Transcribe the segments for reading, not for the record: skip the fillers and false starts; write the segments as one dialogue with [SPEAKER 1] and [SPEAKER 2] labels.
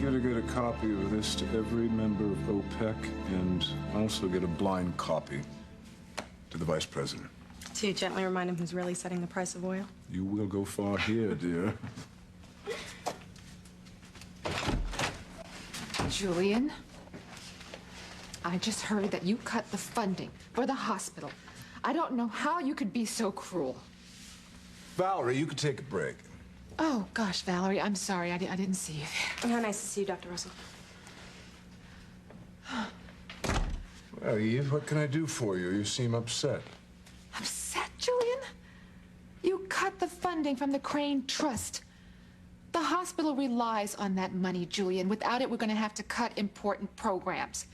[SPEAKER 1] you to get a copy of this to every member of OPEC and also get a blind copy to the Vice President.
[SPEAKER 2] To gently remind him who's really setting the price of oil?
[SPEAKER 1] You will go far here, dear.
[SPEAKER 3] Julian, I just heard that you cut the funding for the hospital. I don't know how you could be so cruel.
[SPEAKER 1] Valerie, you could take a break.
[SPEAKER 3] Oh, gosh, Valerie, I'm sorry. I didn't see you there.
[SPEAKER 2] How nice to see you, Dr. Russell.
[SPEAKER 1] Well, Eve, what can I do for you? You seem upset.
[SPEAKER 3] Upset, Julian? You cut the funding from the Crane Trust. The hospital relies on that money, Julian. Without it, we're going to have to cut important programs.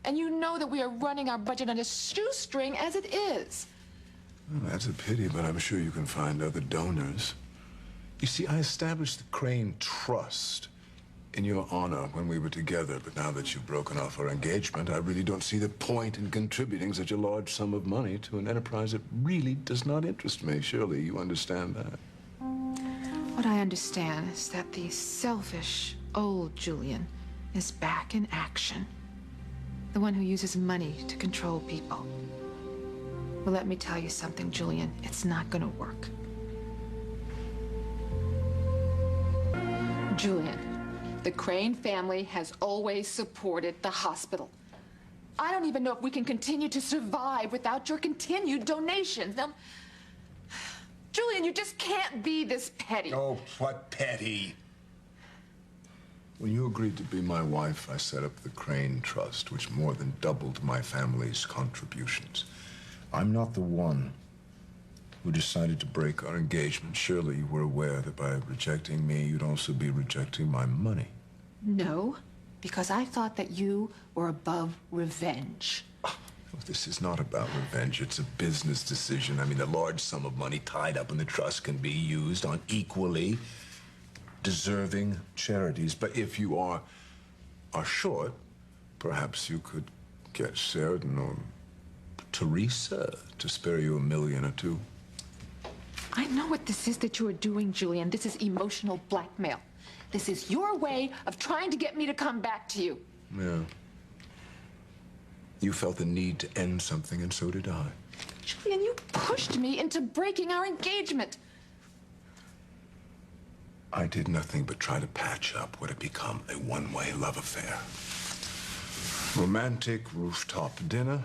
[SPEAKER 3] And you know that we are running our budget on a shoestring as it is.
[SPEAKER 1] Well, that's a pity, but I'm sure you can find other donors. You see, I established the Crane Trust in your honor when we were together, but now that you've broken off our engagement, I really don't see the point in contributing such a large sum of money to an enterprise that really does not interest me. Surely you understand that.
[SPEAKER 3] What I understand is that the selfish old Julian is back in action. The one who uses money to control people. Well, let me tell you something, Julian. It's not gonna work. Julian, the Crane family has always supported the hospital. I don't even know if we can continue to survive without your continued donations. Now, Julian, you just can't be this petty.
[SPEAKER 1] Oh, what petty? When you agreed to be my wife, I set up the Crane Trust, which more than doubled my family's contributions. I'm not the one who decided to break our engagement. Surely you were aware that by rejecting me, you'd also be rejecting my money.
[SPEAKER 3] No, because I thought that you were above revenge.
[SPEAKER 1] Oh, this is not about revenge. It's a business decision. I mean, a large sum of money tied up in the trust can be used on equally deserving charities. But if you are short, perhaps you could get Sheridan or Teresa to spare you $1 million or $2 million.
[SPEAKER 3] I know what this is that you are doing, Julian. This is emotional blackmail. This is your way of trying to get me to come back to you.
[SPEAKER 1] Yeah. You felt the need to end something, and so did I.
[SPEAKER 3] Julian, you pushed me into breaking our engagement.
[SPEAKER 1] I did nothing but try to patch up what had become a one-way love affair. Romantic rooftop dinner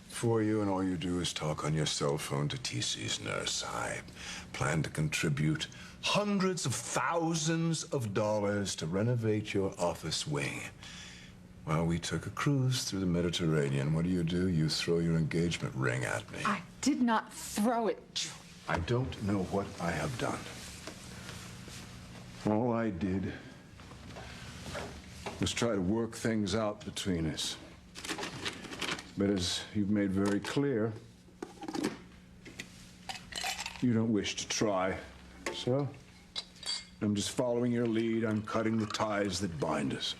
[SPEAKER 1] for you, and all you do is talk on your cell phone to TC's nurse. I plan to contribute hundreds of thousands of dollars to renovate your office wing. While we took a cruise through the Mediterranean, what do? You throw your engagement ring at me.
[SPEAKER 3] I did not throw it, Julian.
[SPEAKER 1] I don't know what I have done. All I did was try to work things out between us. But as you've made very clear, you don't wish to try. So, I'm just following your lead. I'm cutting the ties that bind us.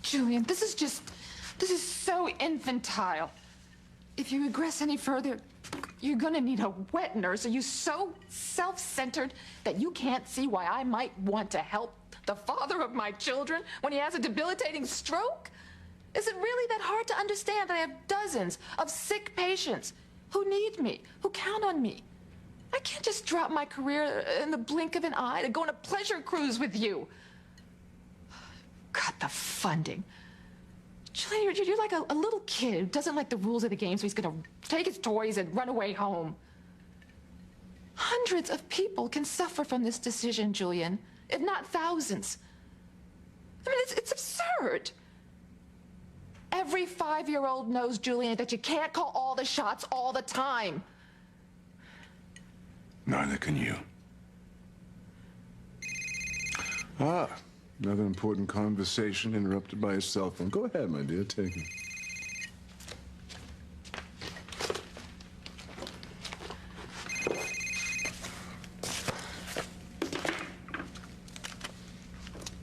[SPEAKER 3] Julian, this is so infantile. If you regress any further, you're gonna need a wet nurse. Are you so self-centered that you can't see why I might want to help the father of my children when he has a debilitating stroke? Is it really that hard to understand that I have dozens of sick patients who need me, who count on me? I can't just drop my career in the blink of an eye to go on a pleasure cruise with you. Cut the funding. Julian, you're like a little kid who doesn't like the rules of the game, so he's gonna take his toys and run away home. Hundreds of people can suffer from this decision, Julian, if not thousands. I mean, it's absurd. Every 5-year-old knows, Julian, that you can't call all the shots all the time.
[SPEAKER 1] Neither can you. Ah, another important conversation interrupted by a cell phone. Go ahead, my dear, take it.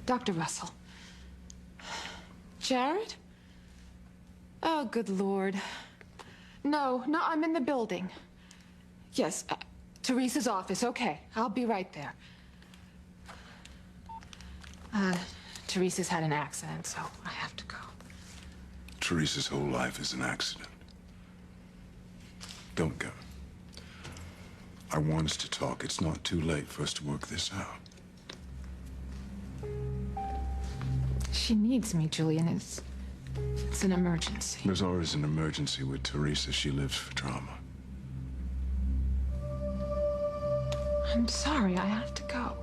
[SPEAKER 3] Dr. Russell. Jared? Oh, good Lord. No, I'm in the building. Yes, Teresa's office. Okay, I'll be right there. Teresa's had an accident, so I have to go.
[SPEAKER 1] Teresa's whole life is an accident. Don't go. I want us to talk. It's not too late for us to work this out.
[SPEAKER 3] She needs me, Julian. It's an emergency.
[SPEAKER 1] There's always an emergency with Teresa. She lives for drama.
[SPEAKER 3] I'm sorry, I have to go.